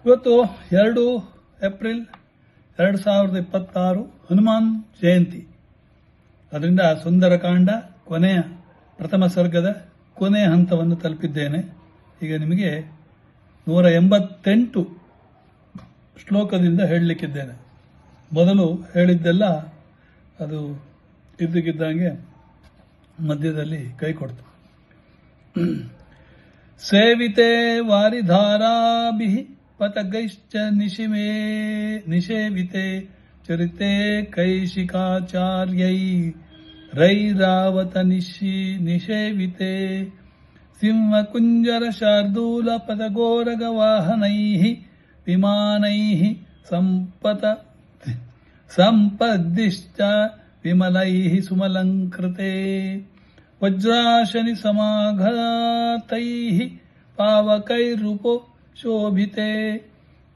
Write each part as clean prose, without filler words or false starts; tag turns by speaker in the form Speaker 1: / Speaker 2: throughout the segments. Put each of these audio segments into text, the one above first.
Speaker 1: ಇವತ್ತು 2 ಏಪ್ರಿಲ್ 2026 ಹನುಮಾನ್ ಜಯಂತಿ. ಅದರಿಂದ ಸುಂದರಕಾಂಡ ಕೊನೆಯ ಪ್ರಥಮ ಸರ್ಗದ ಕೊನೆಯ ಹಂತವನ್ನು ತಲುಪಿದ್ದೇನೆ. ಈಗ ನಿಮಗೆ 188 ಶ್ಲೋಕದಿಂದ ಹೇಳಲಿಕ್ಕಿದ್ದೇನೆ. ಮೊದಲು ಹೇಳಿದ್ದೆಲ್ಲ ಅದು ಇದ್ದಕ್ಕಿದ್ದಂಗೆ ಮಧ್ಯದಲ್ಲಿ ಕೈ ಕೊಡ್ತು. ಸೇವಿತೆ ವಾರಿಧಾರಾಭಿಃ ಪತಗೈಶ್ಚ ನಿಷೇವಿತೆ ಚರಿತೆ ಕೈಶಿಕಾಚಾರ್ಯೈ ರೈರಾವತ ನಿಷೇವಿತೆ ಸಿಂಹಕುಂಜರ ಶಾರ್ದೂಲ ಪದಗೋರಗವಾಹನೈಃ ವಿಮಾನೈಃ ಸಂಪದ್ದಿಶ್ಚ ವಿಮಲೈಃ ಸುಮಲಂಕೃತೆ ವಜ್ರಾಶನಿ ಸಮಾಘಾತೈಃ ಪಾವಕೈರುಪೋ ಶೋಭಿತೆ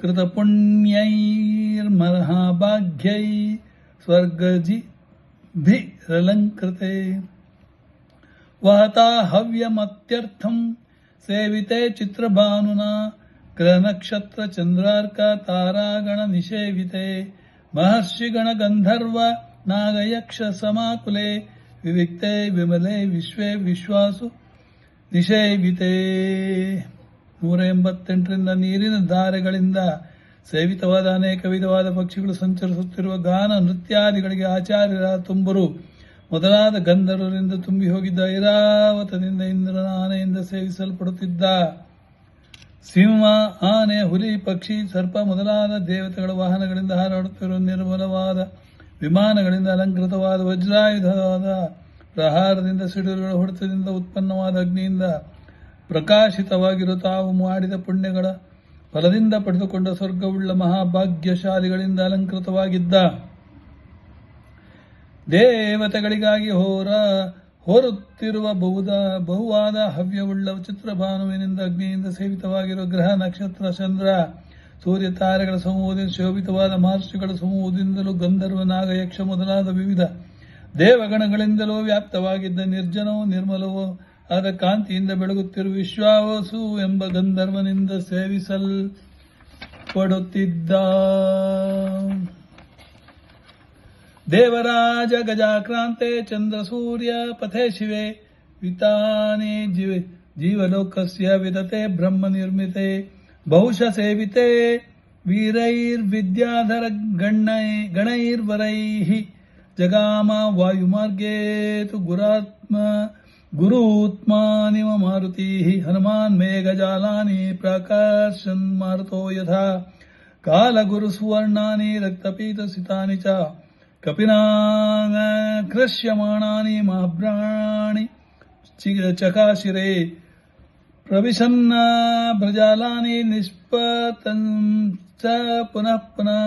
Speaker 1: ಕೃತಪುಣ್ಯೈರ್ಮಹಾಭಾಗ್ಯೈ ಸ್ವರ್ಗಜಿಭಿರಲಂಕೃತೆ ವಹತಾ ಹವ್ಯಮತ್ಯರ್ಥಂ ಸೇವಿತೆ ಚಿತ್ರಭಾನುನಾ ಗ್ರಹನಕ್ಷತ್ರ ಚಂದ್ರಾರ್ಕ ತಾರಾಗಣ ನಿಷೇವಿತೆ ಮಹರ್ಷಿಗಣ ಗಂಧರ್ವ ನಾಗಯಕ್ಷ ಸಮಾಕುಲೆ ವಿವಿಕ್ತೆ ವಿಮಲೆ ವಿಶ್ವೇ ವಿಶ್ವಾಸು ನಿಷೇವಿತೆ. 188ರಿಂದ ನೀರಿನ ಧಾರೆಗಳಿಂದ ಸೇವಿತವಾದ ಅನೇಕ ವಿಧವಾದ ಪಕ್ಷಿಗಳು ಸಂಚರಿಸುತ್ತಿರುವ ಗಾನ ನೃತ್ಯಾದಿಗಳಿಗೆ ಆಚಾರ್ಯರ ತುಂಬರು ಮೊದಲಾದ ಗಂಧರ್ವರಿಂದ ತುಂಬಿ ಹೋಗಿದ್ದ ಐರಾವತದಿಂದ ಇಂದ್ರನ ಆನೆಯಿಂದ ಸೇವಿಸಲ್ಪಡುತ್ತಿದ್ದ ಸಿಂಹ, ಆನೆ, ಹುಲಿ, ಪಕ್ಷಿ, ಸರ್ಪ ಮೊದಲಾದ ದೇವತೆಗಳ ವಾಹನಗಳಿಂದ ಹಾರಾಡುತ್ತಿರುವ ನಿರ್ಮಲವಾದ ವಿಮಾನಗಳಿಂದ ಅಲಂಕೃತವಾದ ವಜ್ರಾಯುಧವಾದ ಪ್ರಹಾರದಿಂದ ಸಿಡಿಲುಗಳ ಹೊಡೆತದಿಂದ ಉತ್ಪನ್ನವಾದ ಅಗ್ನಿಯಿಂದ ಪ್ರಕಾಶಿತವಾಗಿರುವ ತಾವು ಮಾಡಿದ ಪುಣ್ಯಗಳ ಫಲದಿಂದ ಪಡೆದುಕೊಂಡ ಸ್ವರ್ಗವುಳ್ಳ ಮಹಾಭಾಗ್ಯಶಾಲಿಗಳಿಂದ ಅಲಂಕೃತವಾಗಿದ್ದ ದೇವತೆಗಳಿಗಾಗಿ ಹೊರುತ್ತಿರುವ ಬಹುವಾದ ಹವ್ಯವುಳ್ಳ ಚಿತ್ರಭಾನುವಿನಿಂದ ಅಗ್ನಿಯಿಂದ ಸೇವಿತವಾಗಿರುವ ಗ್ರಹ ನಕ್ಷತ್ರ ಚಂದ್ರ ಸೂರ್ಯ ತಾರೆಗಳ ಸಮೂಹದಿಂದ ಶೋಭಿತವಾದ ಮಹರ್ಷಿಗಳ ಸಮೂಹದಿಂದಲೂ ಗಂಧರ್ವ ನಾಗ ಯಕ್ಷ ಮೊದಲಾದ ವಿವಿಧ ದೇವಗಣಗಳಿಂದಲೂ ವ್ಯಾಪ್ತವಾಗಿದ್ದ ನಿರ್ಜನವೂ ನಿರ್ಮಲವೂ ಆದ ಕಾಂತಿಯಿಂದ ಬೆಳಗುತ್ತಿರುವ ವಿಶ್ವಾವಸು ಎಂಬ ಗಂಧರ್ವನಿಂದ ಸೇವಿಸಲ್ಪಡುತ್ತಿದ್ದ ದೇವರಾಜ ಗಜಾಕ್ರಾಂತೆ ಚಂದ್ರ ಸೂರ್ಯ ಪಥೆ ಶಿವೆ ವಿತಾನೆ ಜೀವಲೋಕಸ್ಯ ವಿದತೆ ಬ್ರಹ್ಮ ನಿರ್ಮಿತೆ ಬಹುಶಃ ಸೇವಿತೆ ವೀರೈರ್ವಿದ್ಯಾಧರ ಗಣೈರ್ವರೈಃ ಜಗಾಮ ವಾಯುಮಾರ್ಗೇ ತು ಗುರೂತ್ಮಾನಿವ ಮಾರುತೀಃ ಹನುಮಾನ್ ಮೇಘಜಾಲಾನಿ ಪ್ರಾಕರ್ಷನ್ ಮಾರುತೋ ಯಥಾ ಕಾಲಗುರು ಸುವರ್ಣಾನಿ ರಕ್ತಪೀತಸಿತಾನಿ ಚ ಕಪಿನಾಕೃಷ್ಯಮಾಣಾನಿ ಮಹಾಭ್ರಾಣಿ ಚಕಾಶಿರೆ ಪ್ರವಿಶನ್ನ ಭ್ರಜಾಲಾನಿ ನಿಷ್ಪತಂಚ ಪುನಃ ಪುನಃ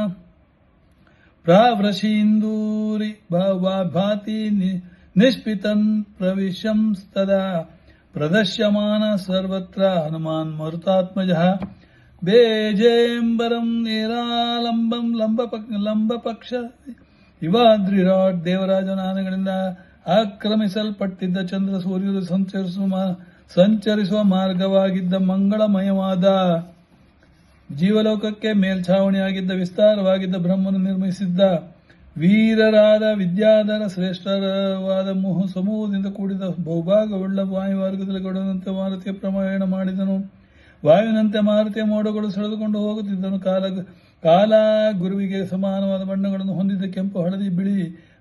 Speaker 1: ಪ್ರಾವೃಷೀಂದೂರಿ ಭಾತಿ ನಿಷ್ಪಿತನ್ ಪ್ರವಿಶಂಸ್ತದಾ ಪ್ರದಶ್ಯಮಾನ ಸರ್ವತ್ರ ಹನುಮಾನ್ ಮರುತಾತ್ಮಜಃ ಬೇಜೇಂಬರಂ ನೇರಾಲಂಬಂ ಲಂಬಪಕ್ಷ ಇವಾದ್ರಿರಾಟ್ ದೇವರಾಜನ ಆನೆಗಳಿಂದ ಆಕ್ರಮಿಸಲ್ಪಟ್ಟಿದ್ದ ಚಂದ್ರ ಸೂರ್ಯರು ಸಂಚರಿಸುವ ಮಾರ್ಗವಾಗಿದ್ದ ಮಂಗಳಮಯವಾದ ಜೀವಲೋಕಕ್ಕೆ ಮೇಲ್ಛಾವಣಿಯಾಗಿದ್ದ ವಿಸ್ತಾರವಾಗಿದ್ದ ಬ್ರಹ್ಮನು ನಿರ್ಮಿಸಿದ್ದ ವೀರರಾದ ವಿದ್ಯಾಧರ ಶ್ರೇಷ್ಠವಾದ ಸಮೂಹದಿಂದ ಕೂಡಿದ ಬಹುಭಾಗವುಳ್ಳ ವಾಯುಮಾರ್ಗದಲ್ಲಿ ಗಡುವಂತೆ ಮಾರುತಿಯ ಪ್ರಯಾಣ ಮಾಡಿದನು. ವಾಯುವಿನಂತೆ ಮಾರುತಿಯ ಮೋಡಗಳು ಸೆಳೆದುಕೊಂಡು ಹೋಗುತ್ತಿದ್ದನು. ಕಾಲ ಗುರುವಿಗೆ ಸಮಾನವಾದ ಬಣ್ಣಗಳನ್ನು ಹೊಂದಿದ್ದ ಕೆಂಪು, ಹಳದಿ, ಬಿಳಿ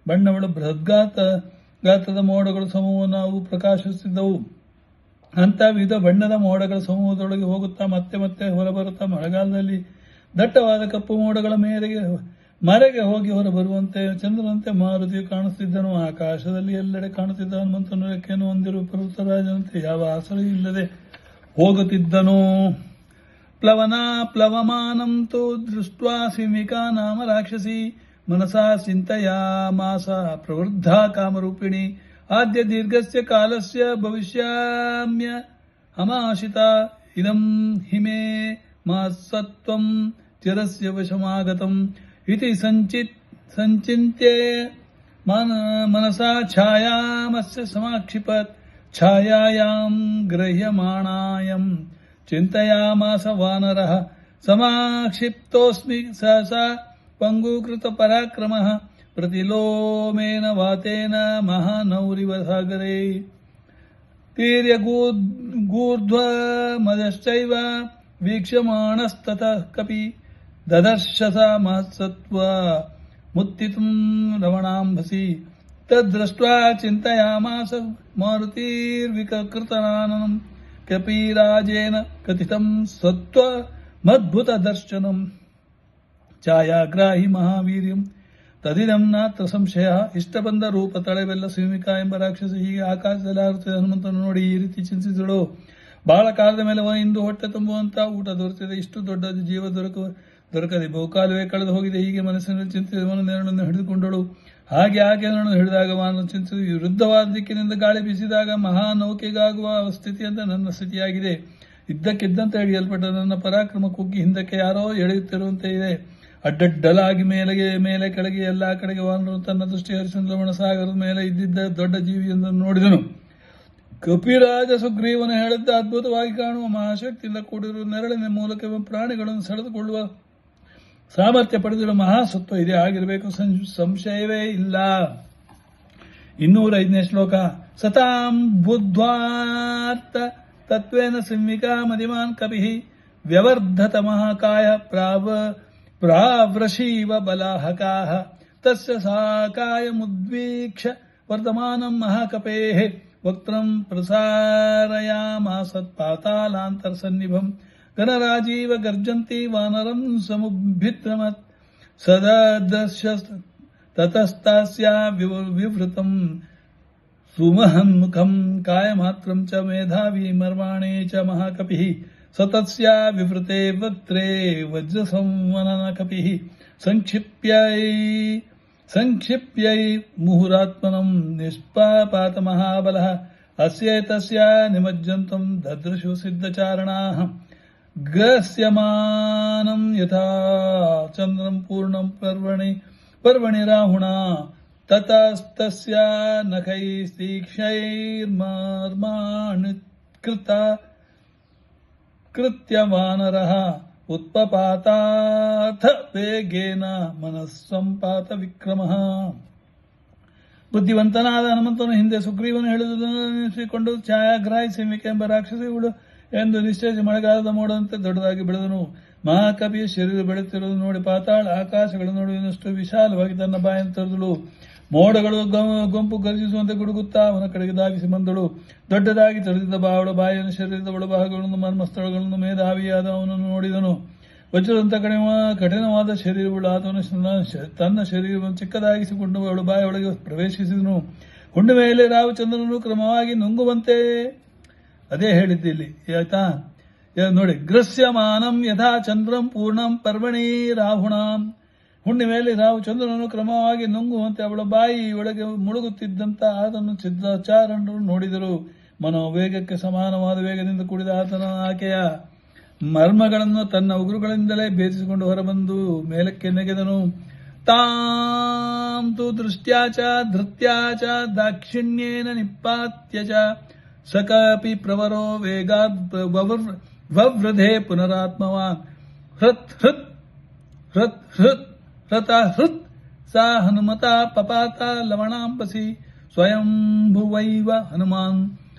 Speaker 1: ಬಣ್ಣವುಳ್ಳ ಬೃಹದ್ಗಾತ್ರದ ಮೋಡಗಳ ಸಮೂಹ ನಾವು ಪ್ರಕಾಶಿಸುತ್ತಿದ್ದವು. ಅಂತ ವಿವಿಧ ಬಣ್ಣದ ಮೋಡಗಳ ಸಮೂಹದೊಳಗೆ ಹೋಗುತ್ತಾ ಮತ್ತೆ ಮತ್ತೆ ಹೊರಬರುತ್ತಾ ಮಳೆಗಾಲದಲ್ಲಿ ದಟ್ಟವಾದ ಕಪ್ಪು ಮೋಡಗಳ ಮರೆಗೆ ಹೋಗಿ ಹೊರಬರುವಂತೆ ಚಂದ್ರನಂತೆ ಮಾರುತಿಯು ಕಾಣಿಸುತ್ತಿದ್ದನು. ಆಕಾಶದಲ್ಲಿ ಎಲ್ಲೆಡೆ ಕಾಣುತ್ತಿದ್ದ ಹನುಮಂತನು ರೆಕ್ಕೆಯನ್ನು ಹೊಂದಿರುವ ಪರ್ವತರಾಜನಂತೆ ಯಾವ ಆಸರೆಯೂ ಇಲ್ಲದೆ ಹೋಗುತ್ತಿದ್ದನು. ಪ್ಲವಮಾನಂ ತು ದೃಷ್ಟ್ವಾ ಸಿಂಹಿಕಾ ನಾಮ ರಾಕ್ಷಸಿ ಮನಸಾ ಚಿಂತಯಾಮಾಸ ಪ್ರವೃದ್ಧಾ ಕಾಮರೂಪಿಣಿ ಆದ್ಯ ದೀರ್ಘಸ್ಯ ಕಾಲಸ್ಯ ಭವಿಷ್ಯಾಮ್ಯ ಹಮಾಶಿತ ಇದಂ ಹಿಮೇ ಮಾಸತ್ವಂ ಚಿರಸ್ಯ ವಶಮಾಗತಂ ಇತಿ ಸಂಚಿತ್ಯ ಮನಸಾ ಛಾಯಾಮಸ್ಯ ಸಮಾಕ್ಷಿಪತ್ ಛಾಯಾಯಾಂ ಗೃಹ್ಯಮಾಣಾಯಂ ಚಿಂತಯಾಮಾಸ ವಾನರಃ समाक्षिप्तोऽस्मि सहसा पङ्गुकृत पराक्रमः प्रतिलोमेन वातेन महानौरिव सागरे तीर्यगूर्ध्वमदश्चैव वीक्ष्यमाणस्ततः कपि ददर्श सा महत्सत्त्वा मुत्थितुं रमणाम्भसि तद्दृष्ट्वा चिन्तयामास मारुतिर्विकृतनाननम् कपिराजेन कथितं सत्त्वमद्भुतदर्शनम् ಛಾಯಾಗ್ರಾಹಿ ಮಹಾವೀರ್ಯಂ ತದಿದಂ ನಾತ್ರ ಸಂಶಯ. ಇಷ್ಟ ಬಂದ ರೂಪ ತಳೆವೆಲ್ಲ ಸಿಂಹಿಕ ಎಂಬ ರಾಕ್ಷಸ ಹೀಗೆ ಆಕಾಶದಲ್ಲಿ ಹಾರುತ್ತಿದೆ. ಹನುಮಂತನು ನೋಡಿ ಈ ರೀತಿ ಚಿಂತಿಸಿದಳು. ಬಹಳ ಕಾಲದ ಮೇಲೆ ಇಂದು ಹೊಟ್ಟೆ ತುಂಬುವಂತ ಊಟ ದೊರೆತಿದೆ, ಇಷ್ಟು ದೊಡ್ಡ ಜೀವ ದೊರಕದೆ ಬಹುಕಾಲವೇ ಕಳೆದು ಹೋಗಿದೆ. ಹೀಗೆ ಮನಸ್ಸಿನಲ್ಲಿ ಚಿಂತಿಸಿದವನು ನೇರಳನ್ನು ಹಿಡಿದುಕೊಂಡಳು. ಹಾಗೆ ಆಕೆಯನ್ನು ಹಿಡಿದಾಗ ಮಾನವ ಚಿಂತಿಸಿ ವಿರುದ್ಧವಾದ ದಿಕ್ಕಿನಿಂದ ಗಾಳಿ ಬೀಸಿದಾಗ ಮಹಾನೌಕೆಗಾಗುವ ಸ್ಥಿತಿಯಂತೆ ನನ್ನ ಸ್ಥಿತಿಯಾಗಿದೆ. ಇದ್ದಕ್ಕಿದ್ದಂತೆ ಹಿಡಿಯಲ್ಪಟ್ಟ ನನ್ನ ಪರಾಕ್ರಮ ಕುಗ್ಗಿ ಹಿಂದಕ್ಕೆ ಯಾರೋ ಎಳೆಯುತ್ತಿರುವಂತೆ ಇದೆ. ಅಡ್ಡಡ್ಡಲಾಗಿ ಮೇಲೆ ಕೆಳಗೆ ಎಲ್ಲಾ ಕಡೆಗೆ ವಾನರನು ತನ್ನ ದೃಷ್ಟಿ ಹರಿಸಿ ಲವಣ ಸಾಗರದ ಮೇಲೆ ಇದ್ದಿದ್ದ ದೊಡ್ಡ ಜೀವಿಯೊಂದನ್ನು ನೋಡಿದನು. ಕಪಿರಾಜ ಸುಗ್ರೀವನು ಹೇಳಿದ್ದ ಅದ್ಭುತವಾಗಿ ಕಾಣುವ ಮಹಾಶಕ್ತಿಯಿಂದ ಕೂಡಿರುವ ನೆರಳಿನ ಮೂಲಕ ಪ್ರಾಣಿಗಳನ್ನು ಸೆಳೆದುಕೊಳ್ಳುವ ಸಾಮರ್ಥ್ಯ ಪಡೆದಿರುವ ಮಹಾಸತ್ವ ಇದೆ, ಆಗಿರಬೇಕು, ಸಂಶಯವೇ ಇಲ್ಲ. 205ನೇ ಶ್ಲೋಕ. ಸತಾಂ ಬುದ್ಧ್ವಾರ್ಥ ತತ್ವೇನ ಸಿಂಹಿಕಾ ಮದಿಮಾನ್ ಕಪಿಃ ವ್ಯವರ್ಧತ ಮಹಾಕಾಯ ಪ್ರಾವೃಷೀವ ಬಲಾಹಕಾಃ ತಸ್ಯ ಸಾಕಾಯಮುದ್ವೀಕ್ಷ್ಯ ವರ್ಧಮಾನಂ ಮಹಾಕಪೇಃ ವಕ್ತ್ರಂ ಪ್ರಸಾರಯಾಮಾಸತ್ಪಾತಾಲಾಂತರಸನ್ನಿಭಂ ಗಣರಾಜೀವ ಗರ್ಜಂತಿ ವಾನರಂ ಸಮುಭಿದ್ರಮತ್ ಸದದರ್ಶ ತತಸ್ತಾಸ್ಯ ವಿವೃತಂ ಸುಮಹನ್ಮುಖಂ ಕಾಯಮಾತ್ರಂ ಚ ಮೇಧಾವಿ ಮರ್ವಾಣೇ ಚ ಮಹಾಕಪಿಃ ಸತಸ್ಯ ವಿವೃತೆ ವಕ್ತ್ರೇ ವಜ್ರಸಂವನನ ಕಪಿಃ ಸಂಕ್ಷಿಪ್ಯೈ ಮುಹುರಾತ್ಮನಂ ನಿಷ್ಪಾಪಾತ ಮಹಾಬಲಃ ಅಸ್ಯೇತಸ್ಯ ನಿಮಜ್ಜಂತಂ ದದೃಶು ಸಿದ್ಧಚಾರಣಾಃ ಗ್ರಸ್ಯಮಾನಂ ಯಥಾ ಚಂದ್ರಂ ಪೂರ್ಣಂ ಪರ್ವಣಿ ರಾಹುಣಾ ತತಸ್ತಸ್ಯ ನಖೈಸ್ತೀಕ್ಷ್ಣೈರ್ಮರ್ಮಾಣಿ ಕೃತ್ಯ ವಾನರಃ ಉತ್ಪಪಾತಾಥ ವೇಗೇನ ಮನಸ್ಸಂಪಾತ ವಿಕ್ರಮಃ. ಬುದ್ಧಿವಂತನಾದ ಹನುಮಂತನು ಹಿಂದೆ ಸುಗ್ರೀವನು ಹೇಳಿದುದನ್ನು ನೆನೆಸಿಕೊಂಡು ಛಾಯಾಗ್ರಾಹಿ ಸಿಂಹಿಕೆ ಎಂಬ ರಾಕ್ಷಸಿಗಳು ಎಂದು ನಿಶ್ಚಯಿಸಿ ಮಳೆಗಾಲದ ಮೋಡದಂತೆ ದೊಡ್ಡದಾಗಿ ಬೆಳೆದನು. ಮಹಾಕವಿಯ ಶರೀರ ಬೆಳೆಯುತ್ತಿರುವುದು ನೋಡಿ ಪಾತಾಳ ಆಕಾಶಗಳು ನೋಡುವಷ್ಟು ವಿಶಾಲವಾಗಿ ತನ್ನ ಬಾಯನ್ನು ತೆರೆದಳು. ಮೋಡಗಳು ಗುಂಪು ಗರ್ಜಿಸುವಂತೆ ಗುಡುಗುತ್ತಾ ಅವನ ಕಡೆಗೆ ಧಾವಿಸಿ ಬಂದಳು. ದೊಡ್ಡದಾಗಿ ತೆರೆದಿದ್ದ ಅವಳ ಬಾಯನ್ನು ಶರೀರದ ಒಳಭಾಗಗಳನ್ನು ಮರ್ಮಸ್ಥಳಗಳನ್ನು ಮೇಧಾವಿಯಾದ ಅವನನ್ನು ನೋಡಿದನು. ವಜ್ರದಂತ ಕಠಿಣವಾದ ಶರೀರವುಳ್ಳ ಆತನು ತನ್ನ ಶರೀರವನ್ನು ಚಿಕ್ಕದಾಗಿಸಿಕೊಂಡು ಅವಳ ಬಾಯೊಳಗೆ ಪ್ರವೇಶಿಸಿದನು. ಹುಣ್ಣಿಮೆಯಲ್ಲಿ ರಾಮಚಂದ್ರನು ಕ್ರಮವಾಗಿ ನುಂಗುವಂತೆ, ಅದೇ ಹೇಳಿದ್ದೆ ಇಲ್ಲಿ ಆಯ್ತಾ ನೋಡಿ. ಗ್ರಸ್ಯಮಾನಂ ಯಥಾ ಚಂದ್ರಂ ಪೂರ್ಣಂ ಪರ್ವಣಿ ರಾಹುಣಾಂ. ಹುಣ್ಣಿಮೆಯಲ್ಲಿ ರಾಮಚಂದ್ರನನ್ನು ಕ್ರಮವಾಗಿ ನುಂಗುವಂತೆ ಅವಳ ಬಾಯಿ ಒಳಗೆ ಮುಳುಗುತ್ತಿದ್ದಂತ ಆತನು ಸಿದ್ಧಾಚಾರ್ಯರು ನೋಡಿದರು. ಮನೋವೇಗಕ್ಕೆ ಸಮಾನವಾದ ವೇಗದಿಂದ ಕೂಡಿದ ಆಕೆಯ ಮರ್ಮಗಳನ್ನು ತನ್ನ ಉಗುರುಗಳಿಂದಲೇ ಭೇದಿಸಿಕೊಂಡು ಹೊರಬಂದು ಮೇಲಕ್ಕೆ ನೆಗೆದನು. ತಾಂ ತು ದೃಷ್ಟ್ಯಾಚ ಧೃತ್ಯಾಚ ದಾಕ್ಷಿಣ್ಯೇನ ನಿಪಾತ್ಯಚ ಸಕಾಪಿ ಪ್ರವರೋ ವೇಗಾದ್ ವವೃಧೆ ಪುನರಾತ್ಮವಾನ್ ಹೃತ್ ಹೃತ್ ಹೃತ್ ಹೃತ್ ಹೃತ ಹೃತ್ ಸಾ ಹನುಮತ ಪಪಾತ ಲವಣಾಂಬಸಿ ಸ್ವಯಂಭುವೈವ ಹನುಮಾನ್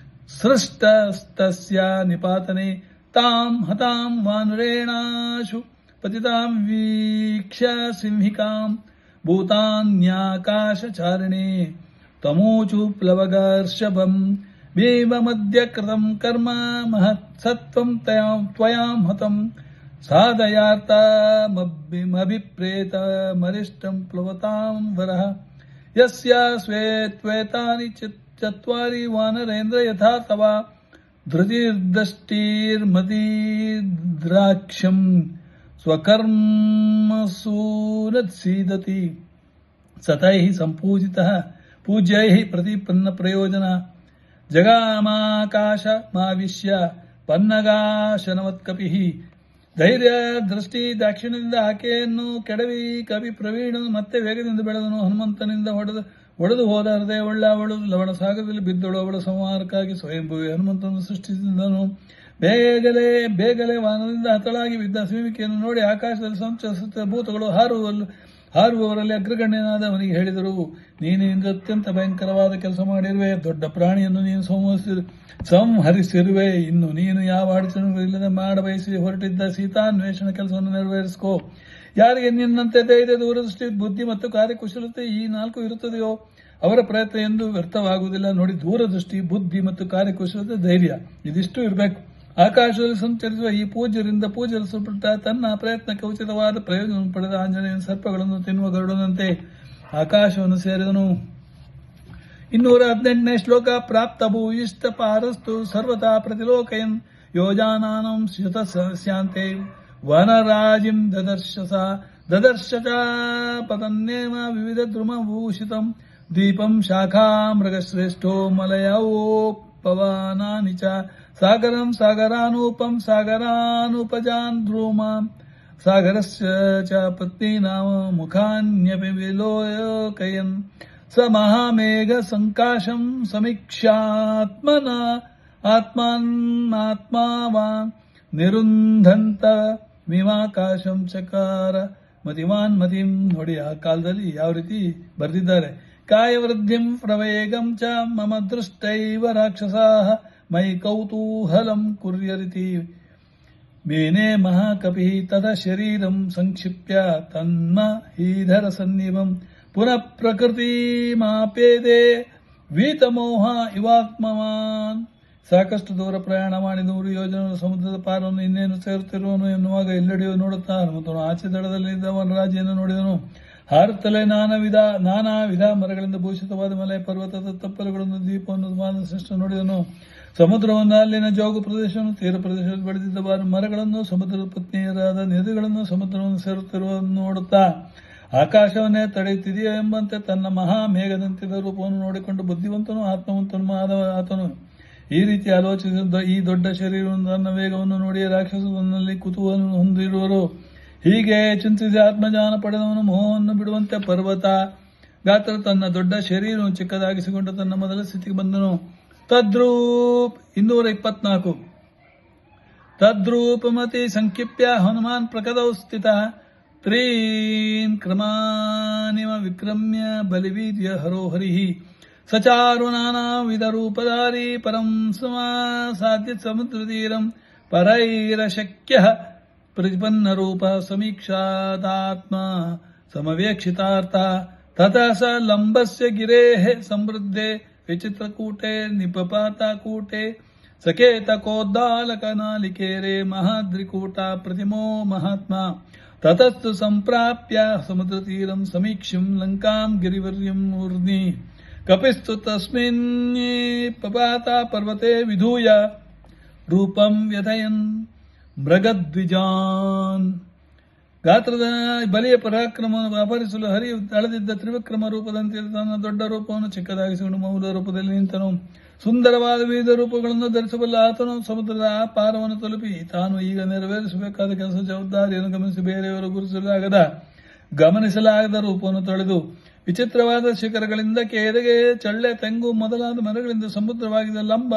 Speaker 1: ಸೃಷ್ಟಸ್ತಸ್ಯ ನಿಪಾತನೆ ತಾಂ ಹತಾಂ ವಾನರೇಣಾಶು ಪತಿತಾಂ ವೀಕ್ಷ್ಯ ಸಿಂಹಿಕಾಂ ಭೂತಾನ್ಯಾಕಾಶಚಾರಿಣೇ ತಮೂಚು ಪ್ಲವಗರ್ಷಭಂ ಭೀಮಮದ್ಯ ಕೃತಂ ಕರ್ಮ ಮಹತ್ಸತ್ವಂ ತ್ವಯಾಂ ಹತಂ ಸಾಧಯಾರ್ಥಮಭಿಪ್ರೇತ ಮರಿಷ್ಟಂ ಪ್ಲವತಾಂ ವರಃ ಯಸ್ಯ ಶ್ವೇತಾನಿ ಚತ್ವಾರಿ ವಾನರೇಂದ್ರ ಯಥಾ ತವ ಧೃತಿರ್ದಷ್ಟಿರ್ಮತಿದ್ರಾಕ್ಷಂ ಸ್ವಕರ್ಮಸೂನತ್ಸೀದತಿ ಸತೈಃ ಸಂಪೂಜಿತಃ ಪೂಜ್ಯೈಃ ಪ್ರತಿಪನ್ನ ಪ್ರಯೋಜನ ಜಗಾಮಾಕಾಶಮಾವಿಶ್ಯ ಪನ್ನಗಾಶನವತ್ಕಪಿಃ. ಧೈರ್ಯ ದೃಷ್ಟಿ ದಾಕ್ಷಿಣ್ಯದಿಂದ ಆಕೆಯನ್ನು ಕೆಡವಿ ಕವಿ ಪ್ರವೀಣನು ಮತ್ತೆ ವೇಗದಿಂದ ಬೆಳೆದನು. ಹನುಮಂತನಿಂದ ಒಡೆದು ಹೋದ ಹೃದಯವುಳ್ಳ ಅವಳು ಲವಣ ಸಾಗರದಲ್ಲಿ ಬಿದ್ದಳು. ಅವಳ ಸಂಹಾರಕ್ಕಾಗಿ ಸ್ವಯಂಭುವಿ ಹನುಮಂತನನ್ನು ಸೃಷ್ಟಿಸಿದನು. ಬೇಗಲೆ ವಾನದಿಂದ ಹತಳಾಗಿ ಬಿದ್ದ ಸೀಮಿಕೆಯನ್ನು ನೋಡಿ ಆಕಾಶದಲ್ಲಿ ಸಂಚರಿಸುತ್ತಿದ್ದ ಭೂತಗಳು ಹಾರುವವರಲ್ಲಿ ಅಗ್ರಗಣ್ಯನಾದ ಅವನಿಗೆ ಹೇಳಿದರು, ನೀನು ಇಂದು ಅತ್ಯಂತ ಭಯಂಕರವಾದ ಕೆಲಸ ಮಾಡಿರುವೆ. ದೊಡ್ಡ ಪ್ರಾಣಿಯನ್ನು ನೀನು ಸಂಹರಿಸಿರುವೆ. ಇನ್ನು ನೀನು ಯಾವ ಅಡಚಣೆಗಳು ಇಲ್ಲದೆ ಮಾಡಬಯಸಿ ಹೊರಟಿದ್ದ ಸೀತಾನ್ವೇಷಣ ಕೆಲಸವನ್ನು ನೆರವೇರಿಸಿಕೋ. ಯಾರಿಗೆ ನಿನ್ನಂತೆ ಧೈರ್ಯ, ದೂರದೃಷ್ಟಿ, ಬುದ್ಧಿ ಮತ್ತು ಕಾರ್ಯಕುಶಲತೆ ಈ 4 ಇರುತ್ತದೆಯೋ ಅವರ ಪ್ರಯತ್ನ ಎಂದು ವ್ಯರ್ಥವಾಗುವುದಿಲ್ಲ. ನೋಡಿ, ದೂರದೃಷ್ಟಿ, ಬುದ್ಧಿ ಮತ್ತು ಕಾರ್ಯಕುಶಲತೆ, ಧೈರ್ಯ ಇದಿಷ್ಟು ಇರಬೇಕು. ಆಕಾಶದಲ್ಲಿ ಸಂಚರಿಸುವ ಈ ಪೂಜ್ಯರಿಂದ ಪೂಜರಿಸಲ್ಪಟ್ಟ ತನ್ನ ಪ್ರಯತ್ನಕ್ಕೆ ಉಚಿತವಾದ ಪ್ರಯೋಜನ ಪಡೆದ ಆಂಜನೇಯನ ಸರ್ಪಗಳನ್ನು ತಿನ್ನುವ ಗರುಡನಂತೆ ಆಕಾಶವನ್ನು ಸೇರಿದನು. 218ನೇ ಶ್ಲೋಕ. ಪ್ರಾಪ್ತ ಭೂಯಿಷ್ಟ ಪಾರಸ್ತು ಸರ್ವತಾ ಪ್ರತಿಲೋಕಯನ್ ಯೋಜಾನಾನಂ ಶತಸ್ಯಾಂತೆ ವನರಾಜಿಂ ದದರ್ಶ ಚ ಪತನ್ನೇಮ ವಿವಿಧ ದ್ರುಮಭೂಷಿತಂ ದೀಪಂ ಶಾಖಾ ಮೃಗಶ್ರೇಷ್ಠೋ ಮಲಯೋಪವನಾನಿ ಚ ಸಾಗರಂ ಸಾಗರಾನೂಪಂ ಸಾಗರಾನುಪಜಾನ್ ಧ್ರುಮಾಂ ಸಾಗರಸ್ಯ ಚ ಪತ್ನೀನಾಮ ಮುಖಾನ್ಯಪಿ ವಿಲೋಕಯನ್ ಸ ಮಹಾಮೇಘ ಸಂಕಾಶಂ ಸಮೀಕ್ಷಾತ್ಮನ ಆತ್ಮಾವಾನ್ ನಿರುಂಧಂತ ಮೀಮಾಕಾಶಂ ಚಕಾರ ಮತಿಮಾನ್ ಮತಿಂ. ನೋಡಿ, ಆ ಕಾಲದಲ್ಲಿ ಯಾವ ರೀತಿ ಬರೆದಿದ್ದಾರೆ. ಕಾಯವೃದ್ಧಿಂ ಪ್ರವೇಗಂ ಚ ಮಮ ದೃಷ್ಟೈವ ರಾಕ್ಷಸಾಃ ಮೈ ಕೌತೂಹಲಂ ಕುರ್ಯರಿತಿ ಮೇನೆ ಮಹಾಕಪಿ ತದ ಶರೀರಂ ಸಂಕ್ಷಿಪ್ಯ ತನ್ಮ ಹೀಧರ ಸನ್ನಿಭಂ ಪುನಃ ಪ್ರಕೃತಿ ಮಾಪೇದೆ ವೀತಮೋಹ ಇವಾತ್ಮವಾನ್. ಸಾಕಷ್ಟು ದೂರ ಪ್ರಯಾಣ ಮಾಡಿ 100 ಯೋಜನೆ ಸಮುದ್ರದ ಪಾರನ್ನು ಇನ್ನೇನು ಸೇರುತ್ತಿರುವನು ಎನ್ನುವಾಗ ಎಲ್ಲೆಡೆಯೂ ನೋಡುತ್ತಾ ಹನುಮಂತನು ಆಚೆ ದಡದಲ್ಲಿದ್ದ ವನರಾಜಿಯನ್ನು ನೋಡಿದನು. ಹಾರುತ್ತಲೇ ನಾನಾ ವಿಧ ಮರಗಳಿಂದ ಭೂಷಿತವಾದ ಮಲೆ ಪರ್ವತದ ತಪ್ಪಲುಗಳನ್ನು ದ್ವೀಪವನ್ನು ಶ್ರೇಷ್ಠ ನೋಡಿದನು. ಸಮುದ್ರವನ್ನು, ಅಲ್ಲಿನ ಜೋಗು ಪ್ರದೇಶವನ್ನು, ತೀರ ಪ್ರದೇಶದಲ್ಲಿ ಬೆಳೆದಿದ್ದ ಮರಗಳನ್ನು, ಸಮುದ್ರದ ಪತ್ನಿಯರಾದ ನದಿಗಳನ್ನು, ಸಮುದ್ರವನ್ನು ಸೇರುತ್ತಿರುವುದನ್ನು ನೋಡುತ್ತಾ ಆಕಾಶವನ್ನೇ ತಡೆಯುತ್ತಿದೆಯೋ ಎಂಬಂತೆ ತನ್ನ ಮಹಾ ಮೇಘದಂತಿದ್ದ ರೂಪವನ್ನು ನೋಡಿಕೊಂಡು ಬುದ್ಧಿವಂತನು ಆತ್ಮವಂತನು ಆದ ಆತನು ಈ ರೀತಿ ಆಲೋಚಿಸಿದ್ದ. ಈ ದೊಡ್ಡ ಶರೀರವನ್ನು, ತನ್ನ ವೇಗವನ್ನು ನೋಡಿ ರಾಕ್ಷಸನಲ್ಲಿ ಕುತೂಹಲ ಹೊಂದಿರುವರು. ಹೀಗೆ ಚಿಂತಿಸಿ ಆತ್ಮಜ್ಞಾನ ಪಡೆದವನು ಮೋಹವನ್ನು ಬಿಡುವಂತೆ ಪರ್ವತ ಗಾತ್ರ ತನ್ನ ದೊಡ್ಡ ಶರೀರವನ್ನು ಚಿಕ್ಕದಾಗಿಸಿಕೊಂಡು ತನ್ನ ಮೊದಲ ಸ್ಥಿತಿಗೆ ಬಂದನು. ತದ್ರೂಪ್ 224. ತದ್ರೂಪಮತಿ ಸಂಕ್ಷಿಪ್ಯ ಹನುಮಾನ್ ಪ್ರಕದೌ ಸ್ಥಿತಃ ತ್ರೀನ್ ಕ್ರಮಾನಿವ ವಿಕ್ರಮ್ಯ ಬಲಿವೀರ್ಯ ಹರೋ ಹರಿಃ ಸಚಾರು ನಾನಾ ವಿಧ ರೂಪಧಾರಿ ಪರಂ ಸಾಧ್ಯ ಸಮುದ್ರತೀರಂ ಪರೈರಶಕ್ಯ ಪ್ರತಿಪನ್ನ ರೂಪ ಸಮೀಕ್ಷಾದಾತ್ಮ ಸಮವೇಕ್ಷಿತಾರ್ಥ ತತಃ ಸ ಲಂಬಸ್ಯ ಗಿರೇಃ ಸಮೃದ್ಧೆ ವಿಚಿತ್ರಕೂಟೆ ನಿಪಪಾತಕೂಟೆ ಸಕೇತಕೋದ್ದಾಲಕನಾಲಿಕೇರೆ ಮಹಾದ್ರಿಕೂಟ ಪ್ರತಿಮೋ ಮಹಾತ್ಮ ತತಸ್ತು ಸಂಪ್ರಾಪ್ಯ ಸಮುದ್ರತೀರಂ ಸಮೀಕ್ಷಂ ಲಂಕಾಂ ಗಿರಿವರ್ಯಂ ಊರ್ಧ್ನಿ ಕಪಿಸ್ತು ತಸ್ಮಿನ್ ಪಪಾತ ಪರ್ವತೆ ವಿಧೂಯ ರೂಪಂ ವ್ಯಥಯನ್ ಮೃಗದ್ವಿಜಾನ್. ಗಾತ್ರದ ಬಲಿಯ ಪರಾಕ್ರಮವನ್ನು ಅಪಹರಿಸಲು ಹರಿ ಅಳೆದಿದ್ದ ತ್ರಿವಿಕ್ರಮ ರೂಪದಂತೆ ತನ್ನ ದೊಡ್ಡ ರೂಪವನ್ನು ಚಿಕ್ಕದಾಗಿಸಿಕೊಂಡು ಮೌಲ ರೂಪದಲ್ಲಿ ನಿಂತನು. ಸುಂದರವಾದ ವಿವಿಧ ರೂಪಗಳನ್ನು ಧರಿಸಬಲ್ಲ ಆತನು ಸಮುದ್ರದ ಆ ಪಾರವನ್ನು ತಲುಪಿ ತಾನು ಈಗ ನೆರವೇರಿಸಬೇಕಾದ ಕೆಲಸ ಜವಾಬ್ದಾರಿಯನ್ನು ಗಮನಿಸಿ ಬೇರೆಯವರು ಗಮನಿಸಲಾಗದ ರೂಪವನ್ನು ತೊಳೆದು ವಿಚಿತ್ರವಾದ ಶಿಖರಗಳಿಂದ ಕೆರೆಗೆ ಚಳ್ಳೆ ತೆಂಗು ಮೊದಲಾದ ಮರಗಳಿಂದ ಸಮುದ್ರವಾಗಿದ್ದ ಲಂಬ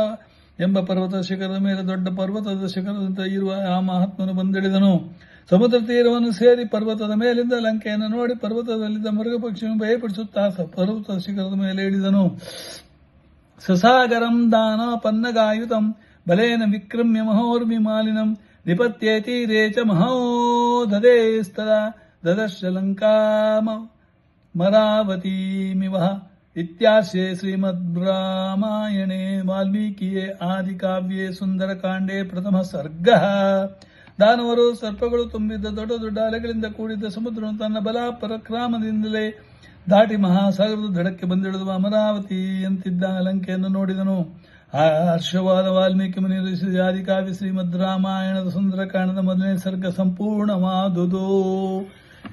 Speaker 1: ಎಂಬ ಪರ್ವತ ಶಿಖರದ ಮೇಲೆ ದೊಡ್ಡ ಪರ್ವತದ ಶಿಖರದಂತೆ ಇರುವ ಆ ಮಹಾತ್ಮನು ಬಂದಿಳಿದನು. ಸಮುದ್ರ ತೀರವನ್ನು ಸೇರಿ ಪರ್ವತದ ಮೇಲಿಂದ ಲಂಕೆಯನ್ನು ನೋಡಿ ಪರ್ವತದಲ್ಲಿದ್ದ ಮೃಗ ಪಕ್ಷಿಯನ್ನು ಭಯಪಡಿಸುತ್ತಾ ಪರ್ವತದ ಶಿಖರದ ಮೇಲೆ ಇಳಿದನು. ಸಸಾಗರಂ ದಾನ ಪನ್ನಗಾಯುತಂ ಬಲೇನ ವಿಕ್ರಮ್ಯ ಮಹೋರ್ಮಿಮಾಲಿನಂ ನಿಪತ್ಯೇತೀರೇ ಚ ಮಹೋದದೇಸ್ತದಾ ದದರ್ಶ ಲಂಕಾಮ ಮರಾವತೀಮಿವ. ಇತ್ಯಾರ್ಷೆ ಶ್ರೀಮದ್ ರಾಮಾಯಣೆ ವಾಲ್ಮೀಕಿಯೇ ಆದಿಕಾವ್ಯೆ ಸುಂದರಕಾಂಡೆ ಪ್ರಥಮ ಸರ್ಗಃ. ದಾನವರು ಸರ್ಪಗಳು ತುಂಬಿದ್ದ ದೊಡ್ಡ ದೊಡ್ಡ ಅಲೆಗಳಿಂದ ಕೂಡಿದ್ದ ಸಮುದ್ರವನ್ನು ತನ್ನ ಬಲ ಪರಾಕ್ರಮದಿಂದಲೇ ದಾಟಿ ಮಹಾಸಾಗರದ ದಡಕ್ಕೆ ಬಂದಿಳಿದುವ ಅಮರಾವತಿಯಂತಿದ್ದ ಲಂಕೆಯನ್ನು ನೋಡಿದನು. ಆ ಹರ್ಷವಾದ ವಾಲ್ಮೀಕಿ ಮುನಿ ರಚಿಸಿದ ಆದಿಕಾವ್ಯ ಶ್ರೀಮದ್ ರಾಮಾಯಣದ ಸುಂದರಕಾಂಡದ 1ನೇ ಸರ್ಗ ಸಂಪೂರ್ಣವಾದುದು.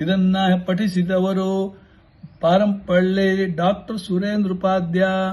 Speaker 1: ಇದನ್ನ ಪಠಿಸಿದವರು ಪಾರಂಪಳ್ಳಿ ಡಾಕ್ಟರ್ ಸುರೇಂದ್ರ ಉಪಾಧ್ಯಾಯ.